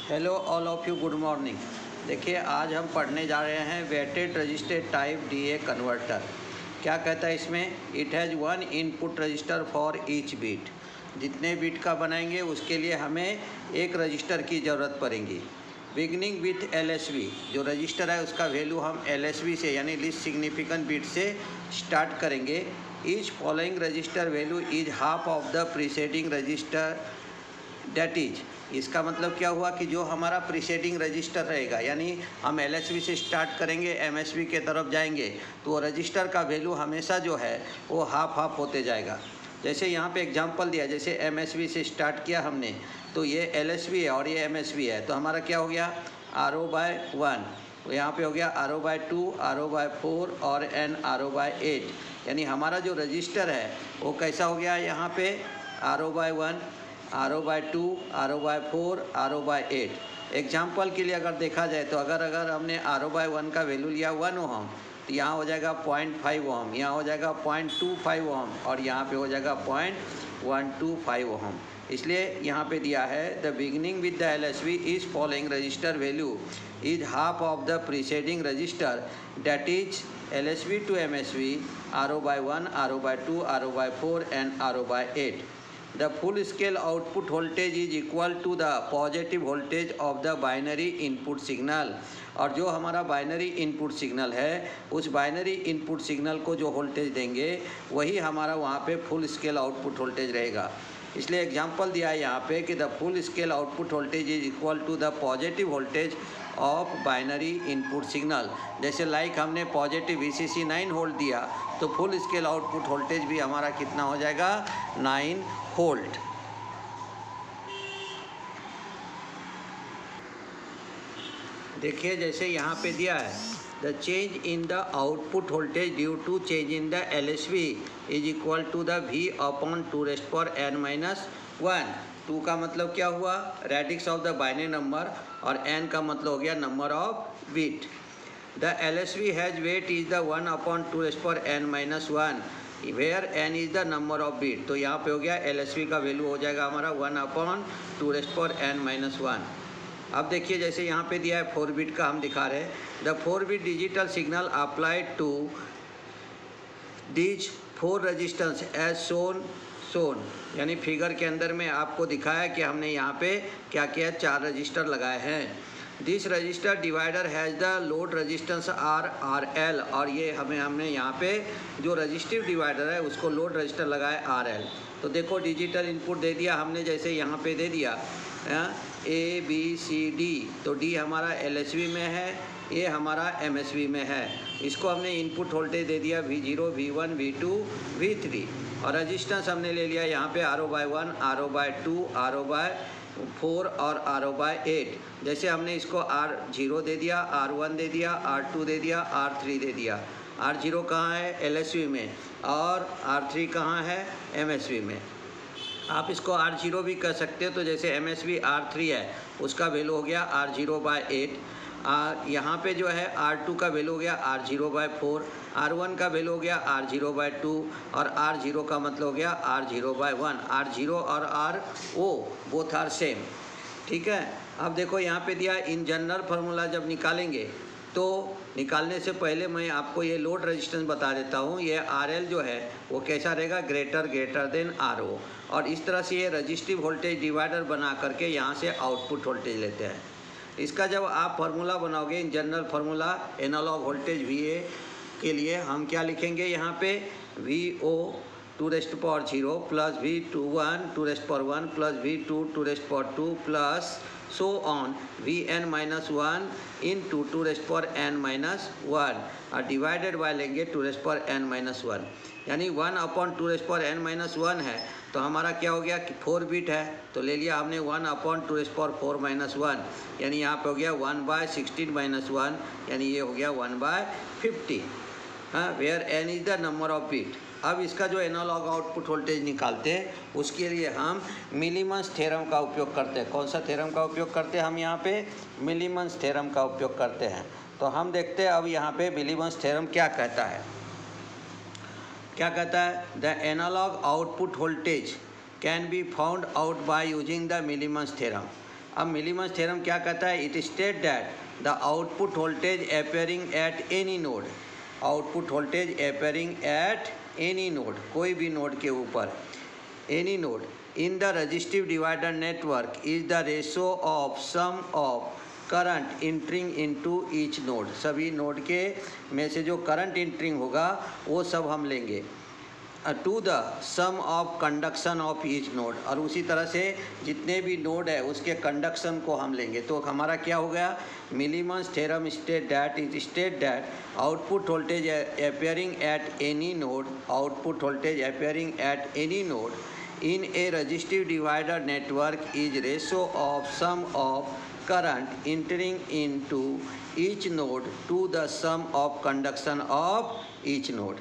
Hello all of you, good morning. देखिए, आज हम पढ़ने जा रहे हैं weighted register type D A converter. क्या कहता है इसमें? It has one input register for each bit. जितने बीट का बनाएंगे उसके लिए हमें एक रजिस्टर की ज़रूरत पड़ेगी। बिगनिंग विथ एलएसबी, जो रजिस्टर है उसका वैल्यू हम एलएसबी से यानी लिस्ट सिग्निफिकेंट बीट से स्टार्ट करेंगे। Each following register value is half of the preceding register that is. इसका मतलब क्या हुआ कि जो हमारा प्रीसेडिंग रजिस्टर रहेगा, यानी हम एलएसबी से स्टार्ट करेंगे, एमएसबी के तरफ जाएंगे, तो वो रजिस्टर का वैल्यू हमेशा जो है वो हाफ हाफ होते जाएगा। जैसे यहाँ पे एग्जांपल दिया, जैसे एमएसबी से स्टार्ट किया हमने, तो ये एलएसबी है और ये एमएसबी है, तो हमारा क्या हो गया RO/1, तो यहाँ पे हो गया RO/2, RO/4 और n RO/8। यानी हमारा जो रजिस्टर है वो कैसा हो गया, यहाँ पे RO/1, RO/2, RO/4, RO/8। Example के लिए अगर देखा जाए तो अगर हमने RO/1 का वैल्यू लिया 1 ओम, तो यहाँ हो जाएगा 0.5 ओम, यहाँ हो जाएगा 0.25 ओम और यहाँ पे हो जाएगा 0.125 ओम। इसलिए यहाँ पे दिया है the beginning with the LSB is following register value is half of the preceding register that is LSB to MSB, RO/1, RO/2, RO/4 and RO/8. The full scale output voltage is equal to the positive voltage of the binary input signal। और जो हमारा binary input signal है, उस binary input signal को जो voltage देंगे वही हमारा वहाँ पे फुल स्केल आउटपुट वोल्टेज रहेगा। इसलिए एग्जांपल दिया है यहाँ पे कि the full scale output voltage is equal to the positive voltage of binary input signal. जैसे लाइक हमने पॉजिटिव VCC 9 वोल्ट दिया, तो फुल स्केल आउटपुट वोल्टेज भी हमारा कितना हो जाएगा, 9 वोल्ट। देखिए, जैसे यहाँ पे दिया है the change in the output voltage due to change in the LSB is equal to the V/2n-1। 2 का मतलब क्या हुआ, radix of the binary number, और n का मतलब हो गया number of bit. The LSB has weight is the 1/2n-1 where n is the number of bit. तो यहाँ पे हो गया LSB का वैल्यू हो जाएगा हमारा 1/2n-1। अब देखिए, जैसे यहाँ पे दिया है 4 बिट का, हम दिखा रहे हैं the 4 bit digital signal applied to these 4 resistance as shown. यानी फिगर के अंदर में आपको दिखाया कि हमने यहाँ पे क्या किया, 4 रजिस्टर लगाए हैं। This register divider has the load resistance RL, और ये हमने यहाँ पे जो रजिस्टिव डिवाइडर है उसको लोड रजिस्टर लगाया RL। तो देखो, डिजिटल इनपुट दे दिया हमने, जैसे यहाँ पे दे दिया ABCD, तो D हमारा LSB में है, A हमारा MSB में है। इसको हमने इनपुट वोल्टेज दे दिया V0, V1, V2, V3, और रजिस्टेंस हमने ले लिया यहाँ पे RO/1, RO/2, RO/4 और RO/8। जैसे हमने इसको R0 दे दिया, R1 दे दिया, R2 दे दिया, R3 दे दिया। R0 कहाँ है, LSB में, और R3 कहाँ है, MSB में। आप इसको R0 भी कर सकते हो, तो जैसे MSB R3 है उसका वैल्यू हो गया R0/8। यहाँ पे जो है R2 का वैल्यू हो गया R0/4, R1 का वैल्यू हो गया R0/2 और R0 का मतलब हो गया R0/1। R0 और RO बोथ आर सेम, ठीक है। अब देखो यहाँ पे दिया इन जनरल फार्मूला जब निकालेंगे, तो निकालने से पहले मैं आपको ये लोड रेजिस्टेंस बता देता हूँ। ये RL जो है वो कैसा रहेगा, ग्रेटर देन RO, और इस तरह से ये रजिस्टिव वोल्टेज डिवाइडर बना करके यहाँ से आउटपुट वोल्टेज लेते हैं। इसका जब आप फार्मूला बनाओगे, in general formula analogue voltage VA के लिए हम क्या लिखेंगे, यहाँ पे VO2⁻0 plus V21 plus V22 plus so on Vn-1 into 2n-1 और डिवाइडेड बाय लेंगे 2n-1, यानी 1/2n-1 है। तो हमारा क्या हो गया कि 4 बिट है, तो ले लिया हमने 1/2⁴ यानी यहाँ पे हो गया 1/16-1, यानी ये हो गया 1/50। हाँ, where n is the number of bit. अब इसका जो एनालॉग आउटपुट वोल्टेज निकालते हैं उसके लिए हम मिलीमन्स थ्योरम का उपयोग करते हैं। कौन सा थ्योरम का उपयोग करते हैं हम यहाँ पे, मिलीमन्स थ्योरम का उपयोग करते हैं। तो हम देखते हैं अब यहाँ पे मिलीमन्स थ्योरम क्या कहता है। क्या कहता है, the analogue output voltage can be found out by using the Millman's theorem. अब मिलीमन्स थ्योरम क्या कहता है? It state that the output voltage appearing at any node, output voltage appearing at any node, कोई भी node के ऊपर, any node in the resistive divider network is the ratio of sum of current entering into each node. सभी node के में से जो current entering होगा वो सब हम लेंगे to the sum of conduction of each node, और उसी तरह से जितने भी नोड है उसके कंडक्शन को हम लेंगे। तो हमारा क्या हो गया? Millman's theorem state that output voltage appearing at any node, output voltage appearing at any node in a resistive divider network is ratio of sum of current entering into each node to the sum of conduction of each node.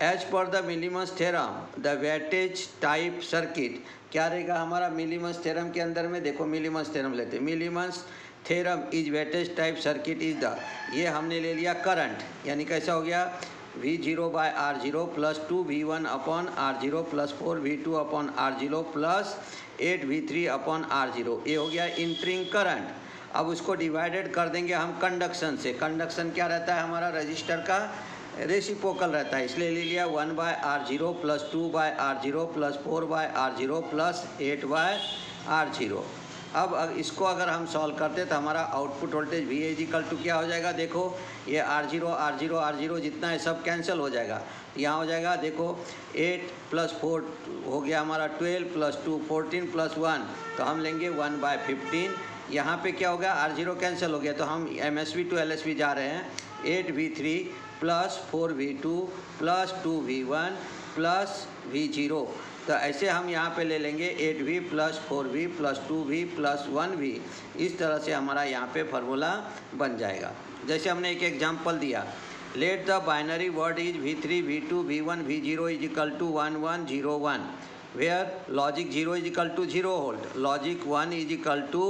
As per the Milliman's theorem, the wattage type circuit क्या रहेगा हमारा मिलीमन्स theorem के अंदर में? देखो मिलीमन्स theorem लेते हैं। Millman's theorem is weightage type circuit is the, ये हमने ले लिया करंट, यानी कैसा हो गया? V0 by R0 plus 2V1 upon R0 plus 4V2 upon R0 plus 8V3 upon R0, ये हो गया इंटरिंग करंट। अब उसको डिवाइडेड कर देंगे हम कंडक्शन से। कंडक्शन क्या रहता है हमारा? रजिस्टर का रेसिप्रोकल रहता है, इसलिए ले लिया 1 by R0 plus 2 by R0 plus 4 by R0 plus 8 by R0। अब इसको अगर हम सॉल्व करते तो हमारा output voltage V equal to क्या हो जाएगा? देखो ये R0 जितना है सब कैंसिल हो जाएगा, यहाँ हो जाएगा देखो 8 + 4 हो गया हमारा 12 + 2 14 + 1, तो हम लेंगे 1 by 15। यहाँ पे क्या होगा? R0 कैंसिल हो गया तो हम MSB to LSB जा रहे हैं। 8V3 + 4V2 + 2V1 + V0, तो ऐसे हम यहाँ पे ले लेंगे 8V + 4V + 2V + 1V। इस तरह से हमारा यहाँ पे फार्मूला बन जाएगा। जैसे हमने एक एग्जांपल दिया, let the binary word is V3 V2 V1 V0 is equal to 1 1 0 1, where logic 0 is equal to 0 volt, logic 1 is equal to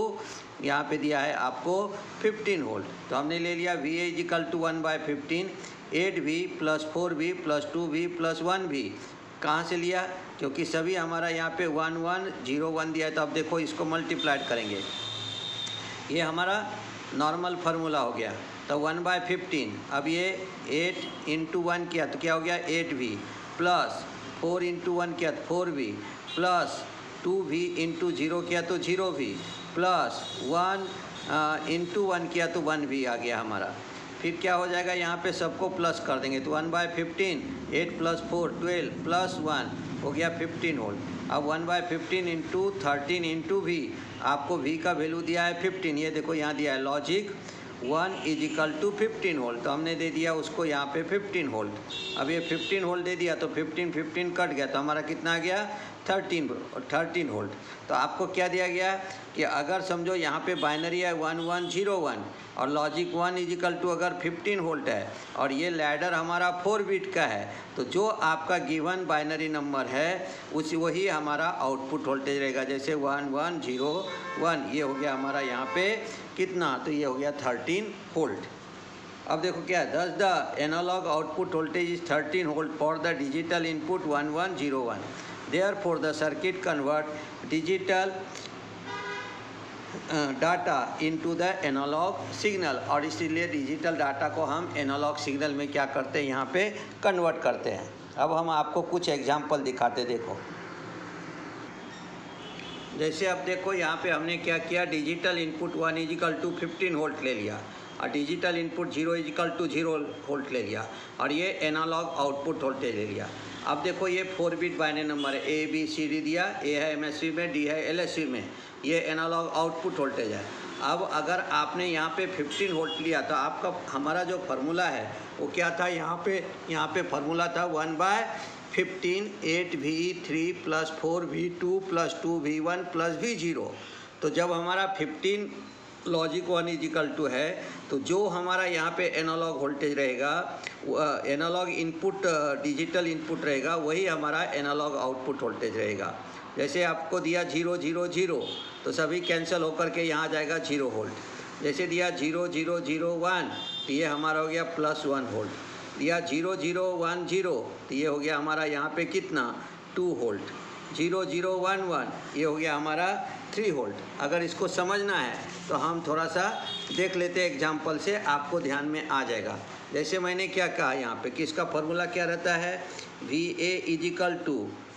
यहाँ पे दिया है आपको 15 वोल्ट। तो हमने ले लिया V is equal to 1 by 15, 8V + 4V + 2V + 1V। कहाँ से लिया? क्योंकि सभी हमारा यहाँ पे 1 1 0 1 दिया है, तो अब देखो इसको मल्टीप्लाइड करेंगे, ये हमारा नॉर्मल फार्मूला हो गया। तो 1 by 15, अब ये 8 × 1 किया तो क्या हो गया? 8V + 4 × 1 किया तो 4V + 2V × 0 किया तो 0V + 1 × 1 किया तो 1V आ गया हमारा। फिर क्या हो जाएगा? यहाँ पे सबको प्लस कर देंगे तो 1 by 15, 8 + 4 12 + 1 हो गया 15 वोल्ट। अब 1 by 15 × 13 × V, आपको V का वैल्यू दिया है 15, ये देखो यहाँ दिया है logic 1 is equal to 15 volt, तो हमने दे दिया उसको यहाँ पे 15 वोल्ट। अब ये 15 वोल्ट दे दिया तो 15 कट गया तो हमारा कितना आ गया? 13 वोल्ट। तो आपको क्या दिया गया कि अगर समझो यहाँ पे बाइनरी है 1 1 0 1 और लॉजिक 1 इज इक्वल टू अगर 15 वोल्ट है और ये लैडर हमारा 4 बिट का है, तो जो आपका गिवन बाइनरी नंबर है वही हमारा आउटपुट वोल्टेज रहेगा। जैसे 1 1 0 1, ये हो गया हमारा यहाँ पे कितना? तो ये हो गया 13 वोल्ट। अब देखो क्या है? Thus the analog output voltage is 13 volt for the digital input 1101. Therefore the circuit convert digital data into the analogue signal, और इसीलिए डिजिटल डाटा को हम एनालॉग सिग्नल में क्या करते हैं? यहाँ पे कन्वर्ट करते हैं। अब हम आपको कुछ एग्जांपल दिखाते, देखो जैसे अब देखो यहाँ पे हमने क्या किया? Digital input 1 is equal to 15 volt ले लिया और digital input 0 is equal to 0 volt ले लिया और ये एनालॉग आउटपुट वोल्टेज ले लिया। अब देखो ये 4 बिट बाइनरी नंबर है, A B C D दिया, A है MSB में, D है LSB में, ये एनालॉग आउटपुट वोल्टेज है। अब अगर आपने यहाँ पे 15 वोल्ट लिया तो आपका हमारा जो फार्मूला है वो क्या था? यहाँ पे फार्मूला था 1 by 15 8V3 + 4V2 + 2V1 + V0। तो जब हमारा 15 लॉजिक 1 इज इक्वल टू है तो जो हमारा यहाँ पे एनालॉग वोल्टेज रहेगा, एनालॉग इनपुट डिजिटल इनपुट रहेगा, वही हमारा एनालॉग आउटपुट वोल्टेज रहेगा। जैसे आपको दिया 0 0 0 तो सभी कैंसिल होकर के यहाँ जाएगा 0 वोल्ट। जैसे दिया 0 0 0 1 तो ये हमारा हो गया +1 वोल्ट। दिया 0 0 1 0 तो ये हो गया हमारा यहाँ पे कितना? 2 वोल्ट। 0011, ये हो गया हमारा 3 वोल्ट। अगर इसको समझना है तो हम थोड़ा सा देख लेते हैं एग्जाम्पल से, आपको ध्यान में आ जाएगा। जैसे मैंने क्या कहा यहाँ पे कि इसका फॉर्मूला क्या रहता है, VA =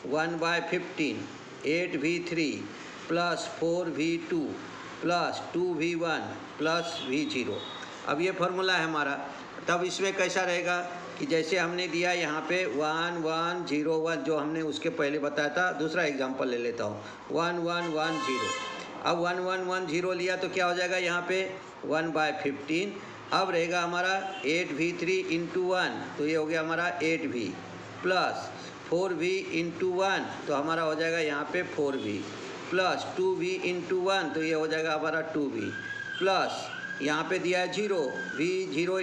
1/15 8V3 + 4V2 + 2V1 + V0। अब ये फार्मूला है हमारा। तब इसमें कैसा रहेगा कि जैसे हमने दिया यहाँ पे 1 1 0 1, जो हमने उसके पहले बताया था। दूसरा एग्जांपल ले लेता हूँ, 1 1 1 0। अब 1 1 1 0 लिया तो क्या हो जाएगा यहाँ पे 1/15। अब रहेगा हमारा 8V3 × 1, तो ये हो गया हमारा 8V + 4V × 1, तो हमारा हो जाएगा यहाँ पे 4V + 2V × 1, तो ये हो जाएगा हमारा 2V प्लस यहाँ पे दिया है 0, V0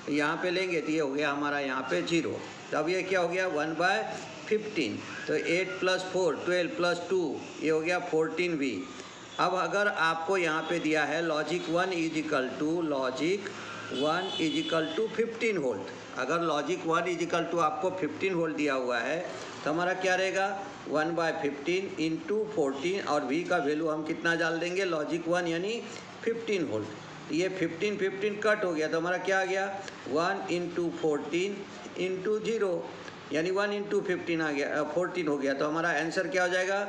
× यहाँ पे लेंगे तो ये हो गया हमारा यहाँ पे 0। तब ये क्या हो गया 1/15, तो 8 + 4 12 + 2, ये हो गया 14V। अब अगर आपको यहाँ पे दिया है लॉजिक 1 = 15 वोल्ट, अगर लॉजिक 1 = आपको 15 वोल्ट दिया हुआ है तो हमारा क्या रहेगा 1/15 × 14, और V का वैल्यू हम कितना डाल देंगे, लॉजिक 1 यानी 15 वोल्ट। ये 15 15 कट हो गया तो हमारा क्या आ गया 1 × 14 × 0, यानी 1 × 15 आ गया 14 हो गया। तो हमारा आंसर क्या हो जाएगा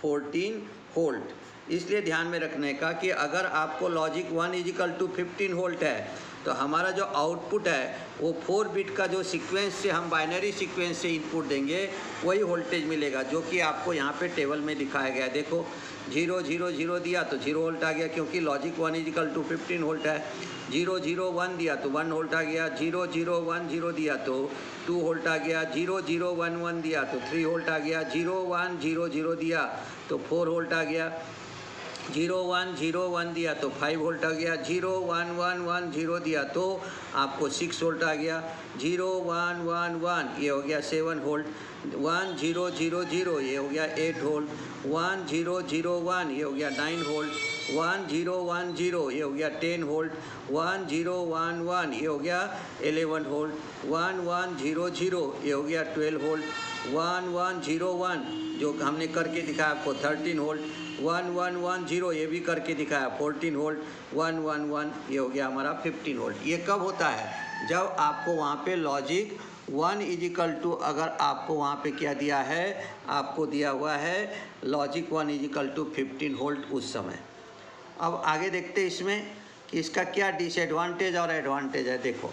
14 वोल्ट। इसलिए ध्यान में रखने का कि अगर आपको लॉजिक 1 = 15 वोल्ट है तो हमारा जो आउटपुट है वो 4 बिट का जो सीक्वेंस से हम बाइनरी सीक्वेंस से इनपुट देंगे वही वोल्टेज मिलेगा, जो कि आपको यहाँ पे टेबल में दिखाया गया है। देखो 0 0 0 दिया तो 0 वोल्ट आ गया, क्योंकि लॉजिक 1 = 15 वोल्ट है। 0 0 1 दिया तो 1 वोल्ट आ गया। 0 0 1 0 दिया तो 2 वोल्ट आ गया। 0 0 1 1 दिया तो 3 वोल्ट आ गया। 0 1 0 0 दिया तो 4 वोल्ट आ गया। 0 1 0 1 दिया तो 5 वोल्ट आ गया। 0 1 1 1 0 दिया तो आपको 6 वोल्ट आ गया। 0 1 1 1 ये हो गया 7 वोल्ट। 1 0 0 0 ये हो गया 8 वोल्ट। 1 0 0 1 ये हो गया 9 वोल्ट। 1 0 1 0 ये हो गया 10 वोल्ट। 1 0 1 1 ये हो गया 11 वोल्ट। 1 1 0 0 ये हो गया 12 वोल्ट। 1 1 0 1 जो हमने करके दिखाया आपको 13 वोल्ट। 1 1 1 0 ये भी करके दिखाया 14 वोल्ट। 1 1 1 ये हो गया हमारा 15 वोल्ट। ये कब होता है, जब आपको वहाँ पे लॉजिक 1 = अगर आपको वहाँ पे क्या दिया है, आपको दिया हुआ है लॉजिक 1 = 15 वोल्ट उस समय। अब आगे देखते हैं इसमें कि इसका क्या डिसएडवांटेज और एडवांटेज है। देखो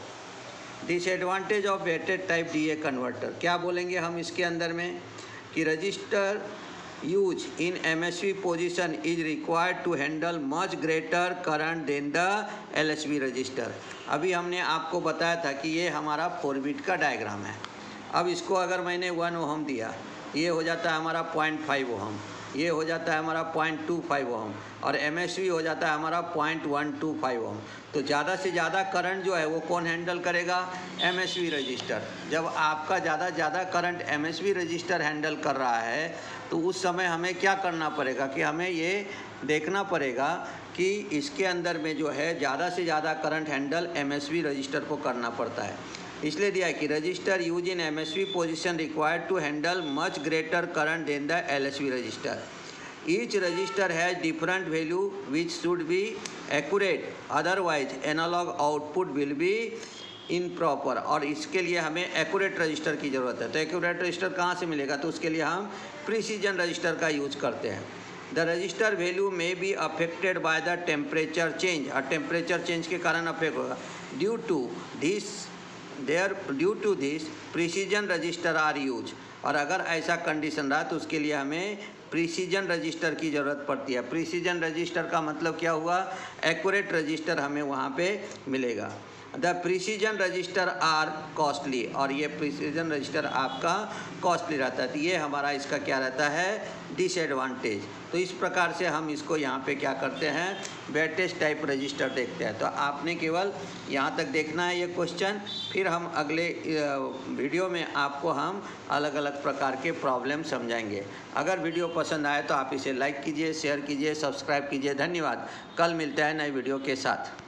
disadvantage of weighted type DA converter, क्या बोलेंगे हम इसके अंदर में कि register use in MSB position is required to handle much greater current than the LSB register. अभी हमने आपको बताया था कि ये हमारा 4 बिट का डायग्राम है। अब इसको अगर मैंने 1 ओहम दिया, ये हो जाता है हमारा 0.5 ओहम, ये हो जाता है हमारा 0.25 ओहम, और MSB हो जाता है हमारा 0.125 ओहम। तो ज़्यादा से ज़्यादा करंट जो है वो कौन हैंडल करेगा, MSB रजिस्टर। जब आपका ज़्यादा करंट MSB रजिस्टर हैंडल कर रहा है तो उस समय हमें क्या करना पड़ेगा कि हमें ये देखना पड़ेगा कि इसके अंदर में जो है ज़्यादा से ज़्यादा करंट हैंडल MSB रजिस्टर को करना पड़ता है। इसलिए दिया है कि register use in MSB position required to handle much greater current than the LSB register. Each register has different value which should be accurate, otherwise analogue output will be improper. और इसके लिए हमें एक्यूरेट रजिस्टर की ज़रूरत है। तो accurate register कहाँ से मिलेगा, तो उसके लिए हम प्रिसीजन रजिस्टर का यूज करते हैं। द रजिस्टर वैल्यू में be affected by the temperature change, और टेम्परेचर चेंज के कारण अफेक्ट होगा। Due to this precision register are use. और अगर ऐसा कंडीशन रहा तो उसके लिए हमें प्रिसीजन रजिस्टर की ज़रूरत पड़ती है। प्रिसीजन रजिस्टर का मतलब क्या हुआ, एक्यूरेट रजिस्टर हमें वहाँ पे मिलेगा। The precision register are costly, और ये प्रिसीजन रजिस्टर आपका कॉस्टली रहता है। तो ये हमारा इसका क्या रहता है, डिसएडवांटेज। तो इस प्रकार से हम इसको यहाँ पे क्या करते हैं, वेटेज टाइप रजिस्टर देखते हैं। तो आपने केवल यहाँ तक देखना है ये क्वेश्चन, फिर हम अगले वीडियो में आपको हम अलग अलग प्रकार के प्रॉब्लम समझाएंगे। अगर वीडियो पसंद आए तो आप इसे लाइक कीजिए, शेयर कीजिए, सब्सक्राइब कीजिए। धन्यवाद। कल मिलते हैं नए वीडियो के साथ।